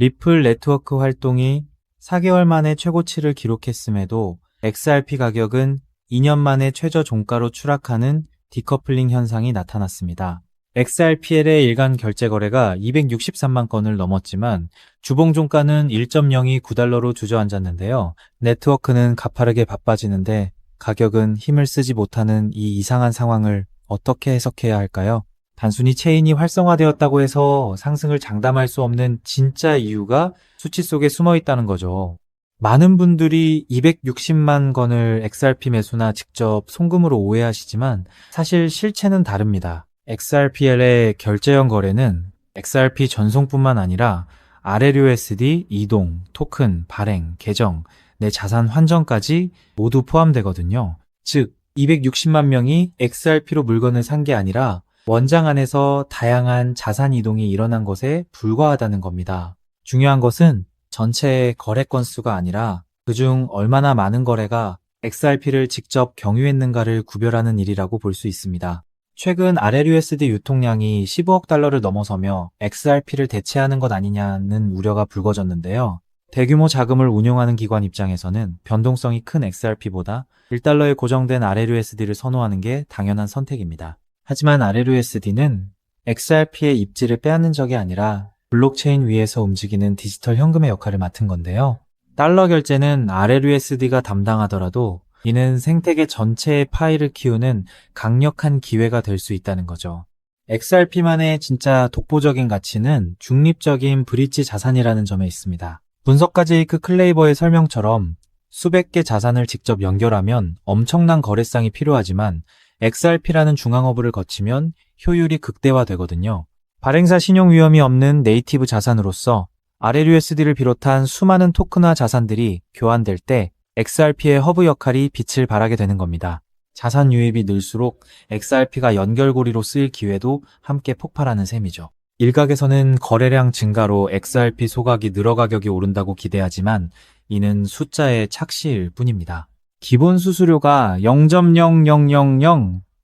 리플 네트워크 활동이 4개월 만에 최고치를 기록했음에도 XRP 가격은 2년 만에 최저 종가로 추락하는 디커플링 현상이 나타났습니다. XRPL의 일간 결제 거래가 263만 건을 넘었지만 주봉 종가는 1.029달러로 주저앉았는데요. 네트워크는 가파르게 바빠지는데 가격은 힘을 쓰지 못하는 이 이상한 상황을 어떻게 해석해야 할까요? 단순히 체인이 활성화되었다고 해서 상승을 장담할 수 없는 진짜 이유가 수치 속에 숨어 있다는 거죠. 많은 분들이 260만 건을 XRP 매수나 직접 송금으로 오해하시지만 사실 실체는 다릅니다. XRPL의 결제형 거래는 XRP 전송뿐만 아니라 RLUSD, 이동, 토큰, 발행, 계정, 내 자산 환전까지 모두 포함되거든요. 즉, 260만 명이 XRP로 물건을 산 게 아니라 원장 안에서 다양한 자산 이동이 일어난 것에 불과하다는 겁니다. 중요한 것은 전체 거래 건수가 아니라 그중 얼마나 많은 거래가 XRP를 직접 경유했는가를 구별하는 일이라고 볼 수 있습니다. 최근 RLUSD 유통량이 15억 달러를 넘어서며 XRP를 대체하는 것 아니냐는 우려가 불거졌는데요. 대규모 자금을 운용하는 기관 입장에서는 변동성이 큰 XRP보다 1달러에 고정된 RLUSD를 선호하는 게 당연한 선택입니다. 하지만 RLUSD는 XRP의 입지를 빼앗는 적이 아니라 블록체인 위에서 움직이는 디지털 현금의 역할을 맡은 건데요. 달러 결제는 RLUSD가 담당하더라도 이는 생태계 전체의 파이를 키우는 강력한 기회가 될 수 있다는 거죠. XRP만의 진짜 독보적인 가치는 중립적인 브릿지 자산이라는 점에 있습니다. 분석가 클레이버의 설명처럼 수백 개 자산을 직접 연결하면 엄청난 거래량이 필요하지만 XRP라는 중앙허브를 거치면 효율이 극대화되거든요. 발행사 신용 위험이 없는 네이티브 자산으로서 RLUSD를 비롯한 수많은 토큰화 자산들이 교환될 때 XRP의 허브 역할이 빛을 발하게 되는 겁니다. 자산 유입이 늘수록 XRP가 연결고리로 쓰일 기회도 함께 폭발하는 셈이죠. 일각에서는 거래량 증가로 XRP 소각이 늘어 가격이 오른다고 기대하지만 이는 숫자의 착시일 뿐입니다. 기본 수수료가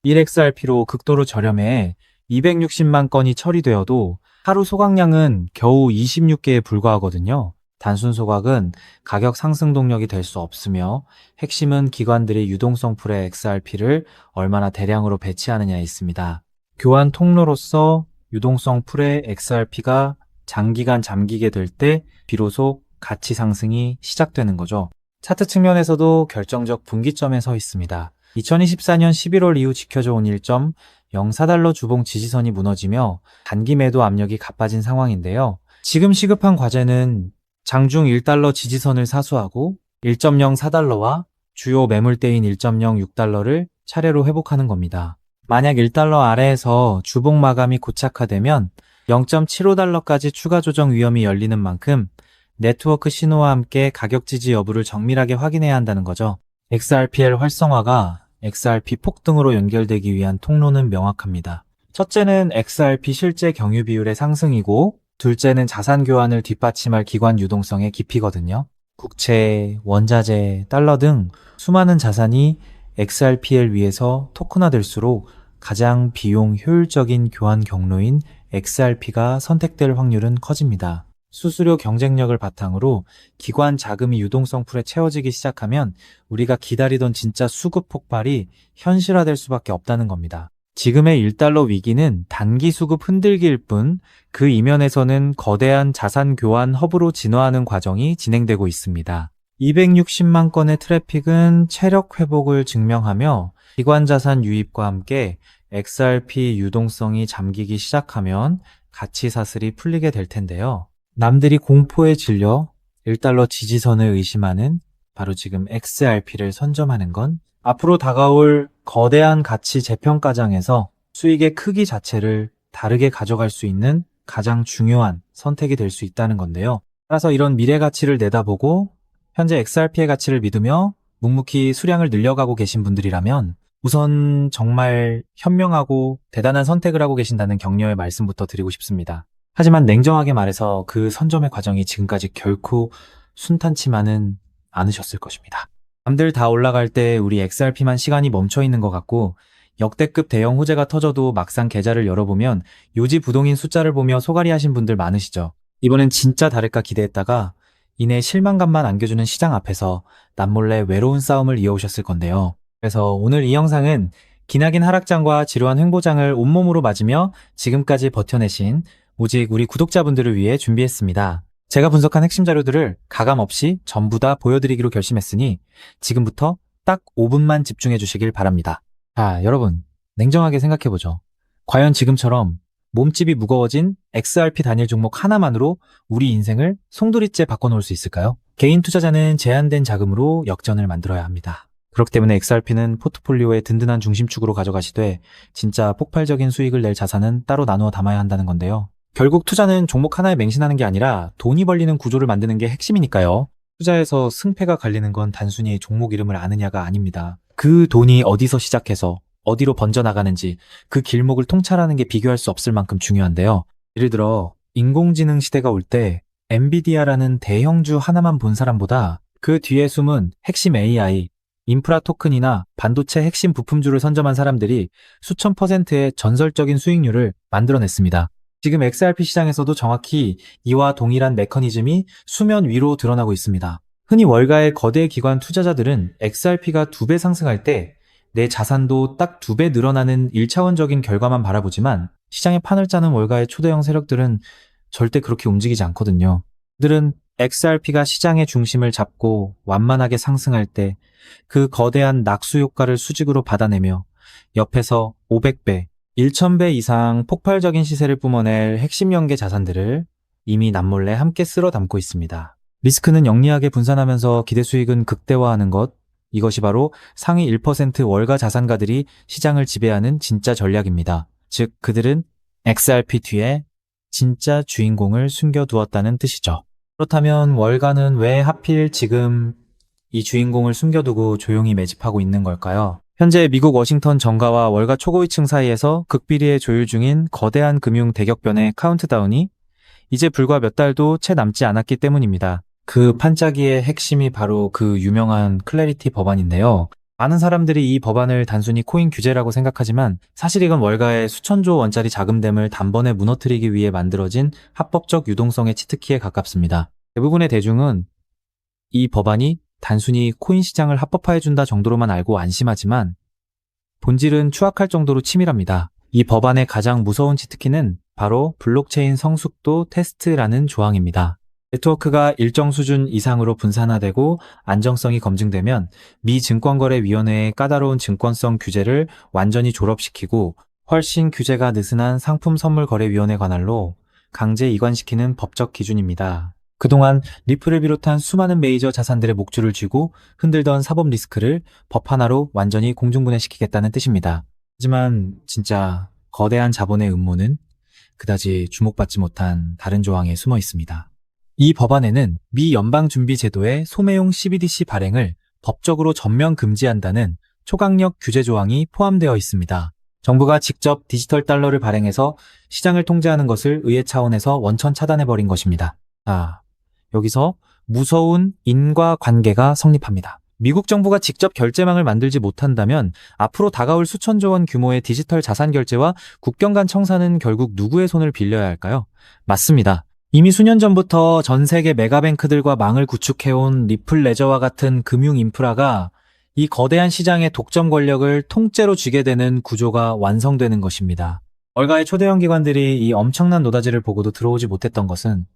0.00001XRP로 극도로 저렴해 260만 건이 처리되어도 하루 소각량은 겨우 26개에 불과하거든요. 단순 소각은 가격 상승 동력이 될 수 없으며 핵심은 기관들이 유동성 풀의 XRP를 얼마나 대량으로 배치하느냐에 있습니다. 교환 통로로서 유동성 풀의 XRP가 장기간 잠기게 될 때 비로소 가치 상승이 시작되는 거죠. 차트 측면에서도 결정적 분기점에 서 있습니다. 2024년 11월 이후 지켜져 온 1.04달러 주봉 지지선이 무너지며 단기 매도 압력이 가빠진 상황인데요. 지금 시급한 과제는 장중 1달러 지지선을 사수하고 1.04달러와 주요 매물대인 1.06달러를 차례로 회복하는 겁니다. 만약 1달러 아래에서 주봉 마감이 고착화되면 0.75달러까지 추가 조정 위험이 열리는 만큼 네트워크 신호와 함께 가격 지지 여부를 정밀하게 확인해야 한다는 거죠. XRPL 활성화가 XRP 폭등으로 연결되기 위한 통로는 명확합니다. 첫째는 XRP 실제 경유 비율의 상승이고 둘째는 자산 교환을 뒷받침할 기관 유동성의 깊이거든요. 국채, 원자재, 달러 등 수많은 자산이 XRPL 위에서 토큰화될수록 가장 비용 효율적인 교환 경로인 XRP가 선택될 확률은 커집니다. 수수료 경쟁력을 바탕으로 기관 자금이 유동성 풀에 채워지기 시작하면 우리가 기다리던 진짜 수급 폭발이 현실화될 수밖에 없다는 겁니다. 지금의 1달러 위기는 단기 수급 흔들기일 뿐 그 이면에서는 거대한 자산 교환 허브로 진화하는 과정이 진행되고 있습니다. 260만 건의 트래픽은 체력 회복을 증명하며 기관 자산 유입과 함께 XRP 유동성이 잠기기 시작하면 가치 사슬이 풀리게 될 텐데요. 남들이 공포에 질려 1달러 지지선을 의심하는 바로 지금 XRP를 선점하는 건 앞으로 다가올 거대한 가치 재평가장에서 수익의 크기 자체를 다르게 가져갈 수 있는 가장 중요한 선택이 될 수 있다는 건데요. 따라서 이런 미래 가치를 내다보고 현재 XRP의 가치를 믿으며 묵묵히 수량을 늘려가고 계신 분들이라면 우선 정말 현명하고 대단한 선택을 하고 계신다는 격려의 말씀부터 드리고 싶습니다. 하지만 냉정하게 말해서 그 선점의 과정이 지금까지 결코 순탄치만은 않으셨을 것입니다. 남들 다 올라갈 때 우리 XRP만 시간이 멈춰 있는 것 같고 역대급 대형 호재가 터져도 막상 계좌를 열어보면 요지 부동인 숫자를 보며 소갈이 하신 분들 많으시죠. 이번엔 진짜 다를까 기대했다가 이내 실망감만 안겨주는 시장 앞에서 남몰래 외로운 싸움을 이어오셨을 건데요. 그래서 오늘 이 영상은 기나긴 하락장과 지루한 횡보장을 온몸으로 맞으며 지금까지 버텨내신 오직 우리 구독자분들을 위해 준비했습니다. 제가 분석한 핵심 자료들을 가감 없이 전부 다 보여드리기로 결심했으니 지금부터 딱 5분만 집중해 주시길 바랍니다. 자, 여러분, 냉정하게 생각해보죠. 과연 지금처럼 몸집이 무거워진 XRP 단일 종목 하나만으로 우리 인생을 송두리째 바꿔놓을 수 있을까요? 개인 투자자는 제한된 자금으로 역전을 만들어야 합니다. 그렇기 때문에 XRP는 포트폴리오의 든든한 중심축으로 가져가시되 진짜 폭발적인 수익을 낼 자산은 따로 나누어 담아야 한다는 건데요. 결국 투자는 종목 하나에 맹신하는 게 아니라 돈이 벌리는 구조를 만드는 게 핵심이니까요. 투자에서 승패가 갈리는 건 단순히 종목 이름을 아느냐가 아닙니다. 그 돈이 어디서 시작해서 어디로 번져나가는지 그 길목을 통찰하는 게 비교할 수 없을 만큼 중요한데요. 예를 들어 인공지능 시대가 올 때 엔비디아라는 대형주 하나만 본 사람보다 그 뒤에 숨은 핵심 AI, 인프라 토큰이나 반도체 핵심 부품주를 선점한 사람들이 수천 %의 전설적인 수익률을 만들어냈습니다. 지금 XRP 시장에서도 정확히 이와 동일한 메커니즘이 수면 위로 드러나고 있습니다. 흔히 월가의 거대 기관 투자자들은 XRP가 2배 상승할 때 내 자산도 딱 2배 늘어나는 1차원적인 결과만 바라보지만 시장의 판을 짜는 월가의 초대형 세력들은 절대 그렇게 움직이지 않거든요. 그들은 XRP가 시장의 중심을 잡고 완만하게 상승할 때 그 거대한 낙수 효과를 수직으로 받아내며 옆에서 500배, 1000배 이상 폭발적인 시세를 뿜어낼 핵심 연계 자산들을 이미 남몰래 함께 쓸어 담고 있습니다. 리스크는 영리하게 분산하면서 기대 수익은 극대화하는 것, 이것이 바로 상위 1% 월가 자산가들이 시장을 지배하는 진짜 전략입니다. 즉, 그들은 XRP 뒤에 진짜 주인공을 숨겨두었다는 뜻이죠. 그렇다면 월가는 왜 하필 지금 이 주인공을 숨겨두고 조용히 매집하고 있는 걸까요? 현재 미국 워싱턴 정가와 월가 초고위층 사이에서 극비리에 조율 중인 거대한 금융 대격변의 카운트다운이 이제 불과 몇 달도 채 남지 않았기 때문입니다. 그 판짜기의 핵심이 바로 그 유명한 클래리티 법안인데요. 많은 사람들이 이 법안을 단순히 코인 규제라고 생각하지만 사실 이건 월가의 수천조 원짜리 자금댐을 단번에 무너뜨리기 위해 만들어진 합법적 유동성의 치트키에 가깝습니다. 대부분의 대중은 이 법안이 단순히 코인 시장을 합법화해준다 정도로만 알고 안심하지만 본질은 추악할 정도로 치밀합니다. 이 법안의 가장 무서운 치트키는 바로 블록체인 성숙도 테스트라는 조항입니다. 네트워크가 일정 수준 이상으로 분산화되고 안정성이 검증되면 미 증권거래위원회의 까다로운 증권성 규제를 완전히 졸업시키고 훨씬 규제가 느슨한 상품선물거래위원회 관할로 강제 이관시키는 법적 기준입니다. 그동안 리플을 비롯한 수많은 메이저 자산들의 목줄을 쥐고 흔들던 사법 리스크를 법 하나로 완전히 공중분해시키겠다는 뜻입니다. 하지만 진짜 거대한 자본의 음모는 그다지 주목받지 못한 다른 조항에 숨어 있습니다. 이 법안에는 미 연방준비제도의 소매용 CBDC 발행을 법적으로 전면 금지한다는 초강력 규제 조항이 포함되어 있습니다. 정부가 직접 디지털 달러를 발행해서 시장을 통제하는 것을 의회 차원에서 원천 차단해버린 것입니다. 여기서 무서운 인과관계가 성립합니다. 미국 정부가 직접 결제망을 만들지 못한다면 앞으로 다가올 수천조 원 규모의 디지털 자산 결제와 국경 간 청산은 결국 누구의 손을 빌려야 할까요? 맞습니다. 이미 수년 전부터 전 세계 메가뱅크들과 망을 구축해온 리플 레저와 같은 금융 인프라가 이 거대한 시장의 독점 권력을 통째로 쥐게 되는 구조가 완성되는 것입니다. 월가의 초대형 기관들이 이 엄청난 노다지를 보고도 들어오지 못했던 것은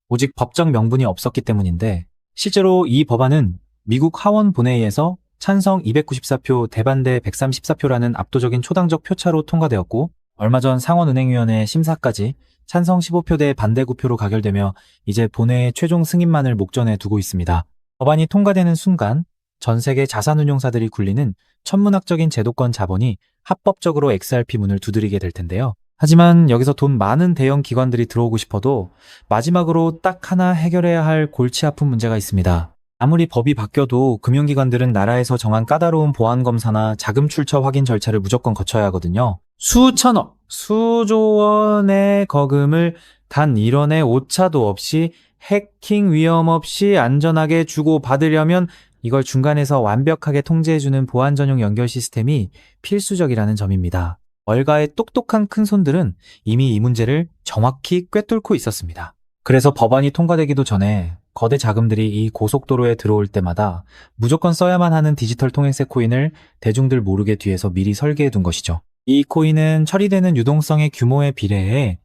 오직 법적 명분이 없었기 때문인데 실제로 이 법안은 미국 하원 본회의에서 찬성 294표, 대반대 134표라는 압도적인 초당적 표차로 통과되었고 얼마 전 상원은행위원회 심사까지 찬성 15표 대 반대 9표로 가결되며 이제 본회의 최종 승인만을 목전에 두고 있습니다. 법안이 통과되는 순간 전 세계 자산운용사들이 굴리는 천문학적인 제도권 자본이 합법적으로 XRP 문을 두드리게 될 텐데요. 하지만 여기서 돈 많은 대형 기관들이 들어오고 싶어도 마지막으로 딱 하나 해결해야 할 골치 아픈 문제가 있습니다. 아무리 법이 바뀌어도 금융기관들은 나라에서 정한 까다로운 보안검사나 자금 출처 확인 절차를 무조건 거쳐야 하거든요. 수천억, 수조 원의 거금을 단 1원의 오차도 없이 해킹 위험 없이 안전하게 주고받으려면 이걸 중간에서 완벽하게 통제해주는 보안 전용 연결 시스템이 필수적이라는 점입니다. 월가의 똑똑한 큰손들은 이미 이 문제를 정확히 꿰뚫고 있었습니다. 그래서 법안이 통과되기도 전에 거대 자금들이 이 고속도로에 들어올 때마다 무조건 써야만 하는 디지털 통행세 코인을 대중들 모르게 뒤에서 미리 설계해 둔 것이죠. 이 코인은 처리되는 유동성의 규모에 비례해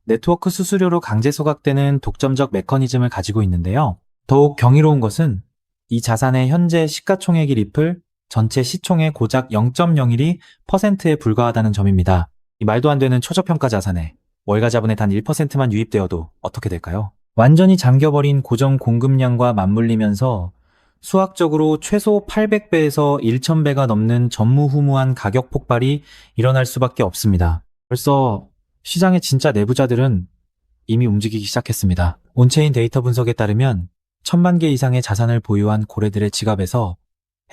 네트워크 수수료로 강제 소각되는 독점적 메커니즘을 가지고 있는데요. 더욱 경이로운 것은 이 자산의 현재 시가총액이 리플 전체 시총의 고작 0.01%에 불과하다는 점입니다. 이 말도 안 되는 초저평가 자산에 월가 자본의 단 1%만 유입되어도 어떻게 될까요? 완전히 잠겨버린 고정 공급량과 맞물리면서 수학적으로 최소 800배에서 1000배가 넘는 전무후무한 가격 폭발이 일어날 수밖에 없습니다. 벌써 시장의 진짜 내부자들은 이미 움직이기 시작했습니다. 온체인 데이터 분석에 따르면 1000만 개 이상의 자산을 보유한 고래들의 지갑에서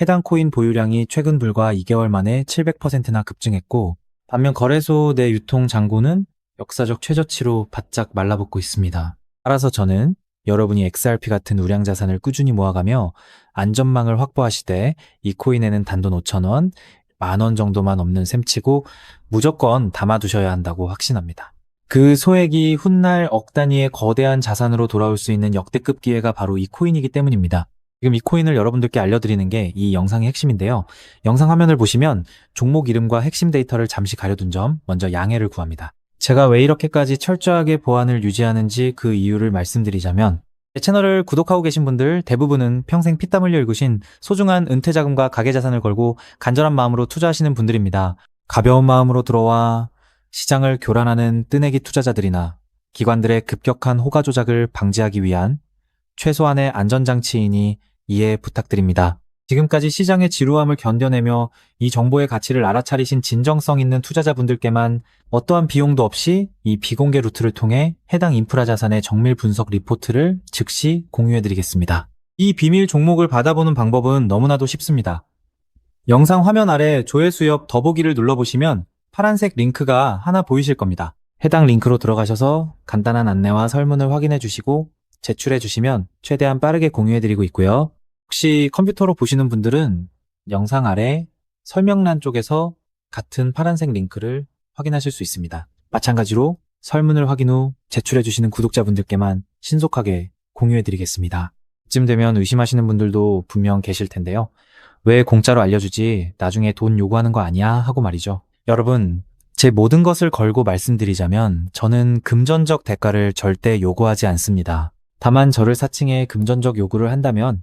해당 코인 보유량이 최근 불과 2개월 만에 700%나 급증했고, 반면 거래소 내 유통 잔고는 역사적 최저치로 바짝 말라붙고 있습니다. 따라서 저는 여러분이 XRP 같은 우량 자산을 꾸준히 모아가며 안전망을 확보하시되 이 코인에는 단돈 5,000원, 10,000원 정도만 없는 셈치고 무조건 담아두셔야 한다고 확신합니다. 그 소액이 훗날 억 단위의 거대한 자산으로 돌아올 수 있는 역대급 기회가 바로 이 코인이기 때문입니다. 지금 이 코인을 여러분들께 알려드리는 게 이 영상의 핵심인데요. 영상 화면을 보시면 종목 이름과 핵심 데이터를 잠시 가려둔 점 먼저 양해를 구합니다. 제가 왜 이렇게까지 철저하게 보안을 유지하는지 그 이유를 말씀드리자면, 제 채널을 구독하고 계신 분들 대부분은 평생 피땀 흘려 일구신 소중한 은퇴자금과 가계자산을 걸고 간절한 마음으로 투자하시는 분들입니다. 가벼운 마음으로 들어와 시장을 교란하는 뜨내기 투자자들이나 기관들의 급격한 호가 조작을 방지하기 위한 최소한의 안전장치이니 이해 부탁드립니다. 지금까지 시장의 지루함을 견뎌내며 이 정보의 가치를 알아차리신 진정성 있는 투자자분들께만 어떠한 비용도 없이 이 비공개 루트를 통해 해당 인프라 자산의 정밀 분석 리포트를 즉시 공유해드리겠습니다. 이 비밀 종목을 받아보는 방법은 너무나도 쉽습니다. 영상 화면 아래 조회수 옆 더보기를 눌러보시면 파란색 링크가 하나 보이실 겁니다. 해당 링크로 들어가셔서 간단한 안내와 설문을 확인해 주시고 제출해 주시면 최대한 빠르게 공유해드리고 있고요. 혹시 컴퓨터로 보시는 분들은 영상 아래 설명란 쪽에서 같은 파란색 링크를 확인하실 수 있습니다. 마찬가지로 설문을 확인 후 제출해 주시는 구독자분들께만 신속하게 공유해 드리겠습니다. 이쯤 되면 의심하시는 분들도 분명 계실 텐데요. 왜 공짜로 알려주지? 나중에 돈 요구하는 거 아니야? 하고 말이죠. 여러분, 제 모든 것을 걸고 말씀드리자면 저는 금전적 대가를 절대 요구하지 않습니다. 다만 저를 사칭해 금전적 요구를 한다면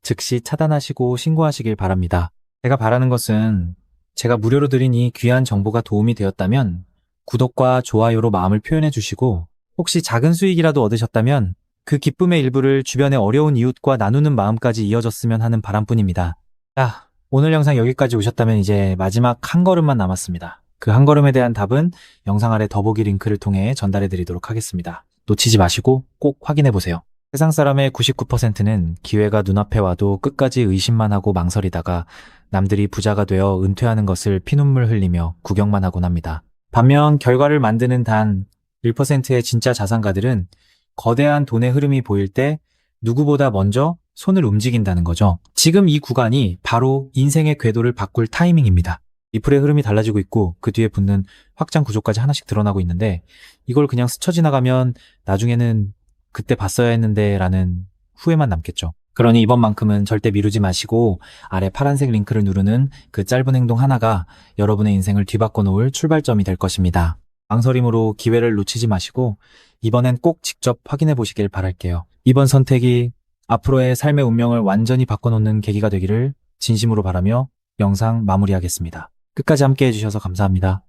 즉시 차단하시고 신고하시길 바랍니다. 제가 바라는 것은 제가 무료로 드린 이 귀한 정보가 도움이 되었다면 구독과 좋아요로 마음을 표현해 주시고, 혹시 작은 수익이라도 얻으셨다면 그 기쁨의 일부를 주변의 어려운 이웃과 나누는 마음까지 이어졌으면 하는 바람뿐입니다. 자, 오늘 영상 여기까지 오셨다면 이제 마지막 한 걸음만 남았습니다. 그 한 걸음에 대한 답은 영상 아래 더보기 링크를 통해 전달해 드리도록 하겠습니다. 놓치지 마시고 꼭 확인해 보세요. 세상 사람의 99%는 기회가 눈앞에 와도 끝까지 의심만 하고 망설이다가 남들이 부자가 되어 은퇴하는 것을 피눈물 흘리며 구경만 하곤 합니다. 반면 결과를 만드는 단 1%의 진짜 자산가들은 거대한 돈의 흐름이 보일 때 누구보다 먼저 손을 움직인다는 거죠. 지금 이 구간이 바로 인생의 궤도를 바꿀 타이밍입니다. 리플의 흐름이 달라지고 있고 그 뒤에 붙는 확장 구조까지 하나씩 드러나고 있는데, 이걸 그냥 스쳐 지나가면 나중에는 그때 봤어야 했는데 라는 후회만 남겠죠. 그러니 이번만큼은 절대 미루지 마시고 아래 파란색 링크를 누르는 그 짧은 행동 하나가 여러분의 인생을 뒤바꿔 놓을 출발점이 될 것입니다. 망설임으로 기회를 놓치지 마시고 이번엔 꼭 직접 확인해 보시길 바랄게요. 이번 선택이 앞으로의 삶의 운명을 완전히 바꿔놓는 계기가 되기를 진심으로 바라며 영상 마무리하겠습니다. 끝까지 함께 해주셔서 감사합니다.